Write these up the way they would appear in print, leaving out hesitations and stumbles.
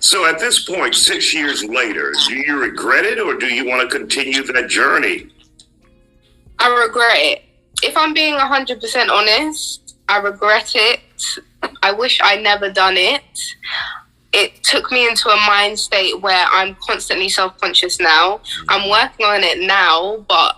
So at this point, 6 years later, do you regret it or do you want to continue that journey? I regret it. If I'm being 100% honest, I regret it. I wish I never done it. It took me into a mind state where I'm constantly self-conscious now. I'm working on it now, but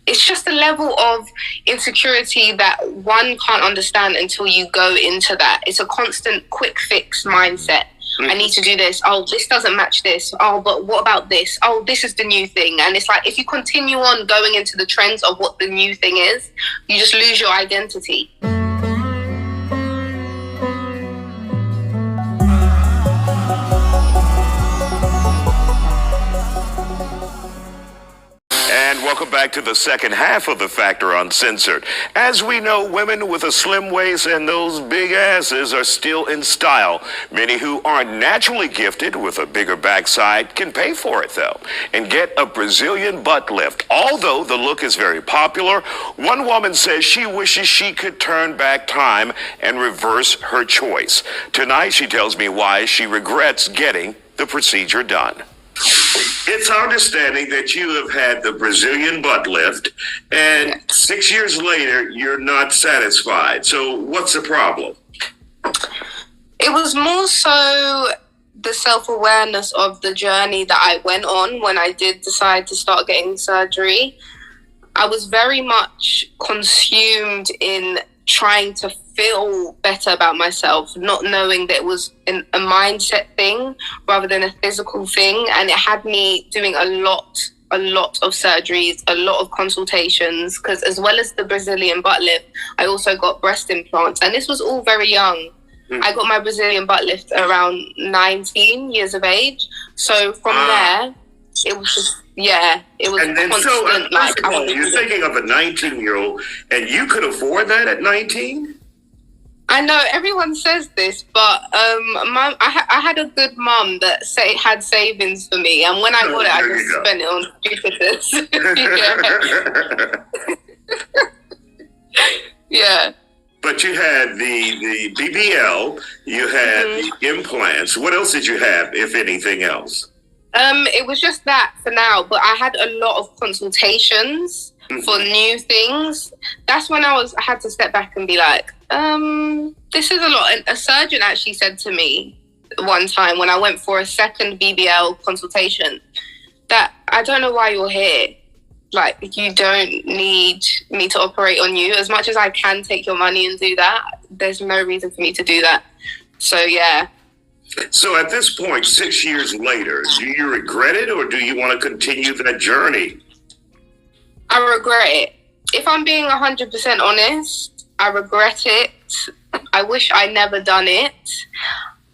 it's just a level of insecurity that one can't understand until you go into that. It's a constant quick fix mindset. I need to do this. Oh, this doesn't match this. Oh, but what about this? Oh, this is the new thing. And it's like, if you continue on going into the trends of what the new thing is, you just lose your identity. And welcome back to the second half of the Factor Uncensored. As we know, women with a slim waist and those big asses are still in style. Many who aren't naturally gifted with a bigger backside can pay for it, though, and get a Brazilian butt lift. Although the look is very popular, one woman says she wishes she could turn back time and reverse her choice. Tonight, she tells me why she regrets getting the procedure done. It's our understanding that you have had the Brazilian butt lift, and 6 years later, you're not satisfied. So what's the problem? It was more so the self-awareness of the journey that I went on when I did decide to start getting surgery. I was very much consumed in trying to feel better about myself, not knowing that it was a mindset thing rather than a physical thing. And it had me doing a lot of surgeries, a lot of consultations, because as well as the Brazilian butt lift, I also got breast implants. And this was all very young. I got my Brazilian butt lift around 19 years of age. So from there, it was just, it was constant. First of all, you're thinking of a 19-year-old, and you could afford that at 19? I know everyone says this, but I had a good mum that had savings for me, and when I got it, I just spent it on stupidness. Yeah. But you had the BBL, you had the implants. What else did you have, if anything else? It was just that for now, but I had a lot of consultations for new things. That's when I had to step back and be like, this is a lot. And a surgeon actually said to me one time when I went for a second BBL consultation that I don't know why you're here. Like, you don't need me to operate on you. As much as I can take your money and do that, there's no reason for me to do that. So, yeah. So at this point, 6 years later, do you regret it or do you want to continue that journey? I regret it. If I'm being 100% honest, I regret it. I wish I never done it.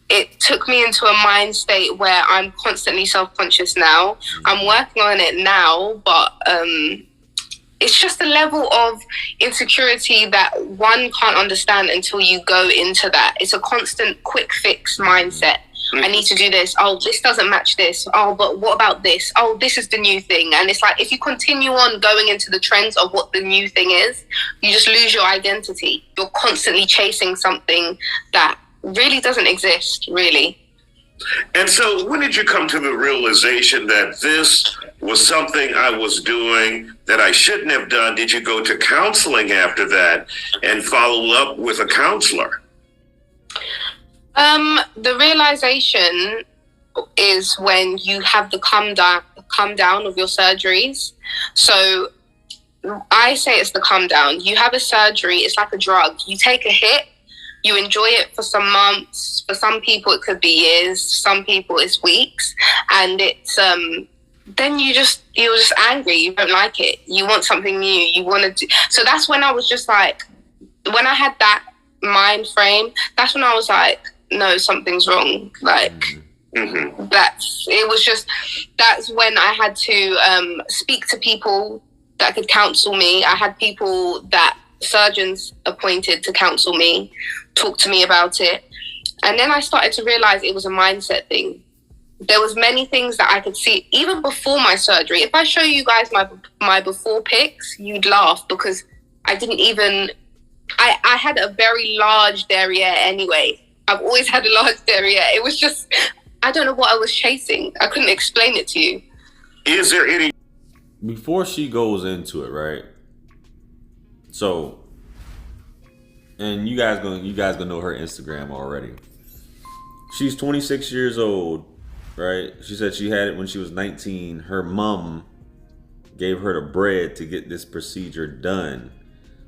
It took me into a mind state where I'm constantly self-conscious now. I'm working on it now, but it's just a level of insecurity that one can't understand until you go into that. It's a constant quick fix mindset. I need to do this. Oh, this doesn't match this. Oh, but what about this? Oh, this is the new thing. And it's like, if you continue on going into the trends of what the new thing is, you just lose your identity. You're constantly chasing something that really doesn't exist, really. And so when did you come to the realization that this was something I was doing that I shouldn't have done? Did you go to counseling after that and follow up with a counselor? The realization is when you have the come down of your surgeries. So I say it's the come down. You have a surgery, it's like a drug. You take a hit, you enjoy it for some months. For some people, it could be years. Some people, it's weeks. And it's then you're just angry. You don't like it. You want something new. You want to do. So that's when I was just like, when I had that mind frame, that's when I was like, no, something's wrong. Like, that's when I had to speak to people that could counsel me. I had people that surgeons appointed to counsel me, talk to me about it. And then I started to realize it was a mindset thing. There was many things that I could see even before my surgery. If I show you guys my before pics, you'd laugh because I didn't even, I had a very large derriere anyway. I've always had a large derriere. It was just, I don't know what I was chasing. I couldn't explain it to you. Is there any... Before she goes into it, right? So, and you guys gonna know her Instagram already. She's 26 years old, right? She said she had it when she was 19. Her mom gave her the bread to get this procedure done,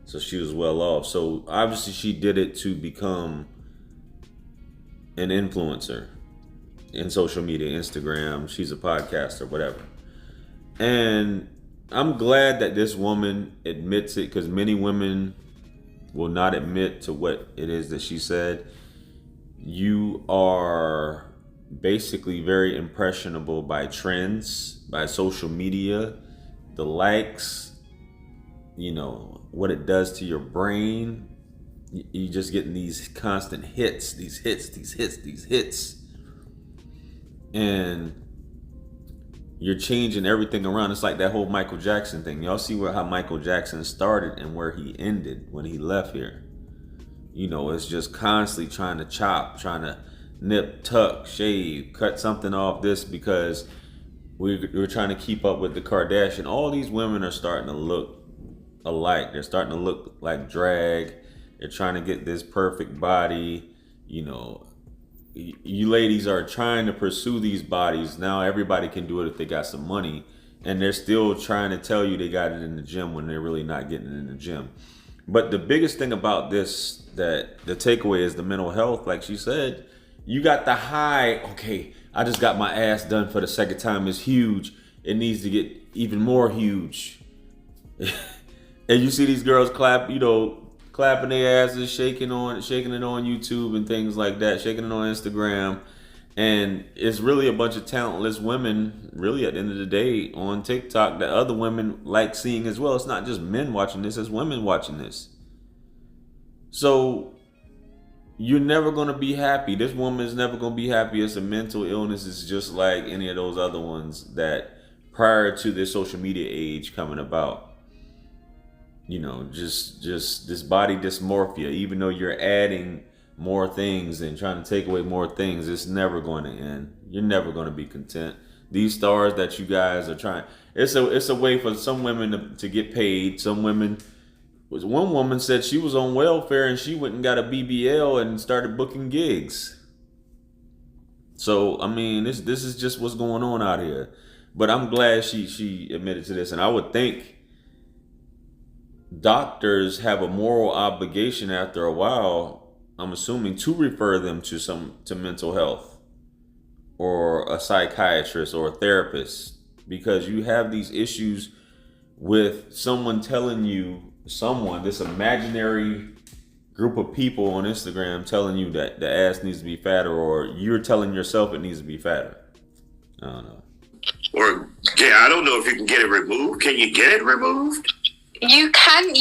so she was well off. So obviously she did it to become an influencer in social media, Instagram. She's a podcaster, whatever. And I'm glad that this woman admits it, because many women will not admit to what it is that she said. You are basically very impressionable by trends, by social media, the likes, you know, what it does to your brain. You just getting these constant hits, these hits. And you're changing everything around. It's like that whole Michael Jackson thing. Y'all see how Michael Jackson started and where he ended when he left here. You know, it's just constantly trying to chop, trying to nip, tuck, shave, cut something off this, because we're trying to keep up with the Kardashian. All these women are starting to look alike. They're starting to look like drag. They're trying to get this perfect body. You know, you ladies are trying to pursue these bodies. Now everybody can do it if they got some money. And they're still trying to tell you they got it in the gym when they're really not getting it in the gym. But the biggest thing about this, that the takeaway is the mental health. Like she said, you got the high, okay, I just got my ass done for the second time. It's huge. It needs to get even more huge. And you see these girls clapping their asses, shaking it on YouTube and things like that, shaking it on Instagram. And it's really a bunch of talentless women, really at the end of the day, on TikTok that other women like seeing as well. It's not just men watching this, it's women watching this. So you're never going to be happy. This woman is never going to be happy. It's a mental illness. It's just like any of those other ones that prior to this social media age coming about, you know, just this body dysmorphia, even though you're adding more things and trying to take away more things, it's never going to end. You're never going to be content. These stars that you guys are trying, it's a way for some women to get paid. Some women, one woman said she was on welfare and she went and got a BBL and started booking gigs. So I mean, this is just what's going on out here. But I'm glad she admitted to this, and I would think doctors have a moral obligation after a while, I'm assuming, to refer them to mental health or a psychiatrist or a therapist, because you have these issues with someone telling you, this imaginary group of people on Instagram telling you that the ass needs to be fatter, or you're telling yourself it needs to be fatter. I don't know. Or, yeah, I don't know if you can get it removed. Can you get it removed? You can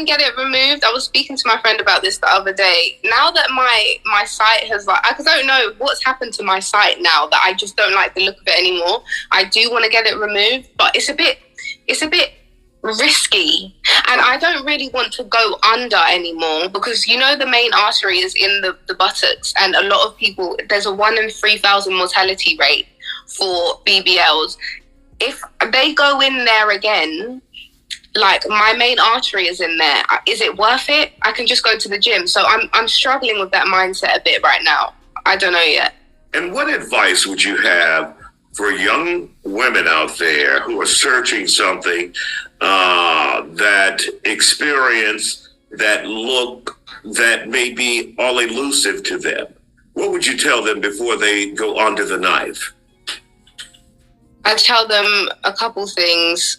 get it removed. I was speaking to my friend about this the other day. Now that my site has, like, because I don't know what's happened to my site now, that I just don't like the look of it anymore. I do want to get it removed, but it's a bit risky, and I don't really want to go under anymore, because you know the main artery is in the buttocks, and a lot of people, there's a 1 in 3,000 mortality rate for BBLs. If they go in there again, like, my main artery is in there, is it worth it? I can just go to the gym. So I'm struggling with that mindset a bit right now. I don't know yet. And what advice would you have for young women out there who are searching something, that experience, that look, that may be all elusive to them? What would you tell them before they go onto the knife? I tell them a couple things.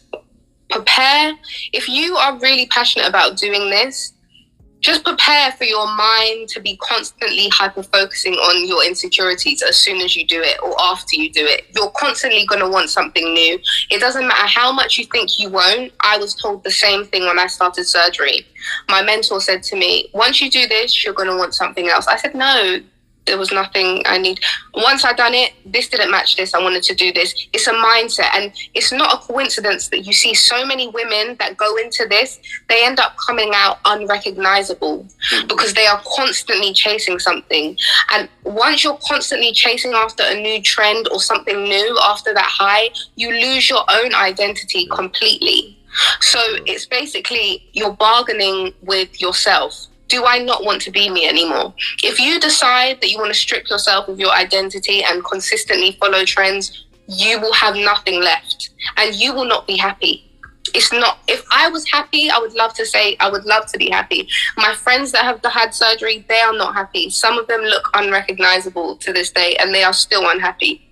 Prepare. If you are really passionate about doing this, just prepare for your mind to be constantly hyper-focusing on your insecurities as soon as you do it or after you do it. You're constantly going to want something new. It doesn't matter how much you think you won't. I was told the same thing when I started surgery. My mentor said to me, once you do this, you're going to want something else. I said, no, There was nothing I need. Once I done it, this didn't match this. I wanted to do this. It's a mindset, and it's not a coincidence that you see so many women that go into this. They end up coming out unrecognizable because they are constantly chasing something. And once you're constantly chasing after a new trend or something new after that high, you lose your own identity completely. So it's basically you're bargaining with yourself. Do I not want to be me anymore? If you decide that you want to strip yourself of your identity and consistently follow trends, you will have nothing left and you will not be happy. It's not, if I was happy, I would love to say, I would love to be happy. My friends that have had surgery, they are not happy. Some of them look unrecognizable to this day and they are still unhappy.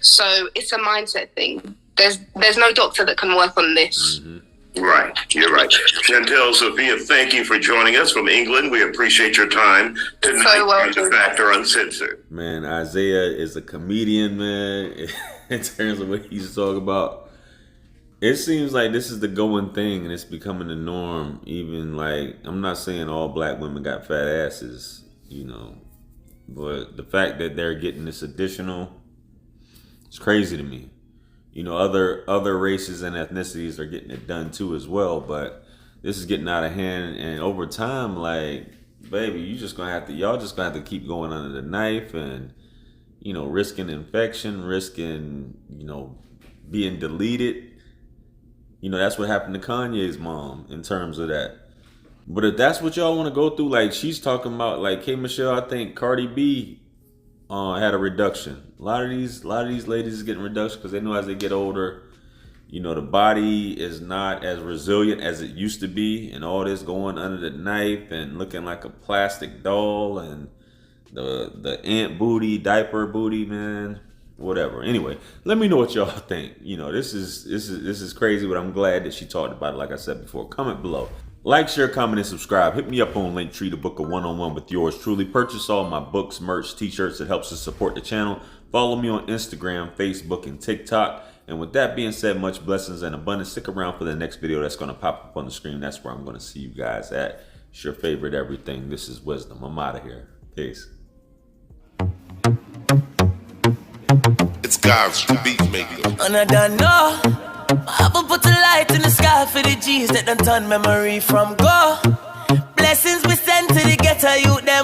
So it's a mindset thing. There's no doctor that can work on this. Mm-hmm. Right, you're right. Chantel Sophia, thank you for joining us from England. We appreciate your time tonight on The Factor Uncensored. Man, Isiah is a comedian, man. In terms of what he's talking about, it seems like this is the going thing, and it's becoming the norm. Even like, I'm not saying all black women got fat asses, you know, but the fact that they're getting this additional, it's crazy to me. You know, other races and ethnicities are getting it done too as well, but this is getting out of hand. And over time, like, baby, y'all just gonna have to keep going under the knife and, you know, risking infection, risking, you know, being deleted. You know, that's what happened to Kanye's mom in terms of that. But if that's what y'all want to go through, like she's talking about, like K. Michelle, I think Cardi B had a reduction. A lot of these ladies is getting reduction because they know as they get older, you know, the body is not as resilient as it used to be, and all this going under the knife and looking like a plastic doll and the ant booty, diaper booty, man, whatever. Anyway, let me know what y'all think. You know, this is crazy, but I'm glad that she talked about it. Like I said before, comment below. Like, share, comment, and subscribe. Hit me up on Linktree to book a one-on-one with yours truly. Purchase all my books, merch, t-shirts. It helps to support the channel. Follow me on Instagram, Facebook, and TikTok. And with that being said, much blessings and abundance. Stick around for the next video that's going to pop up on the screen. That's where I'm going to see you guys at. It's your favorite everything. This is Wisdom. I'm out of here. Peace. It's God's beat maker. And I don't know. I will put a light in the sky for the G's that done turn memory from go. Blessings we send to the ghetto youth them.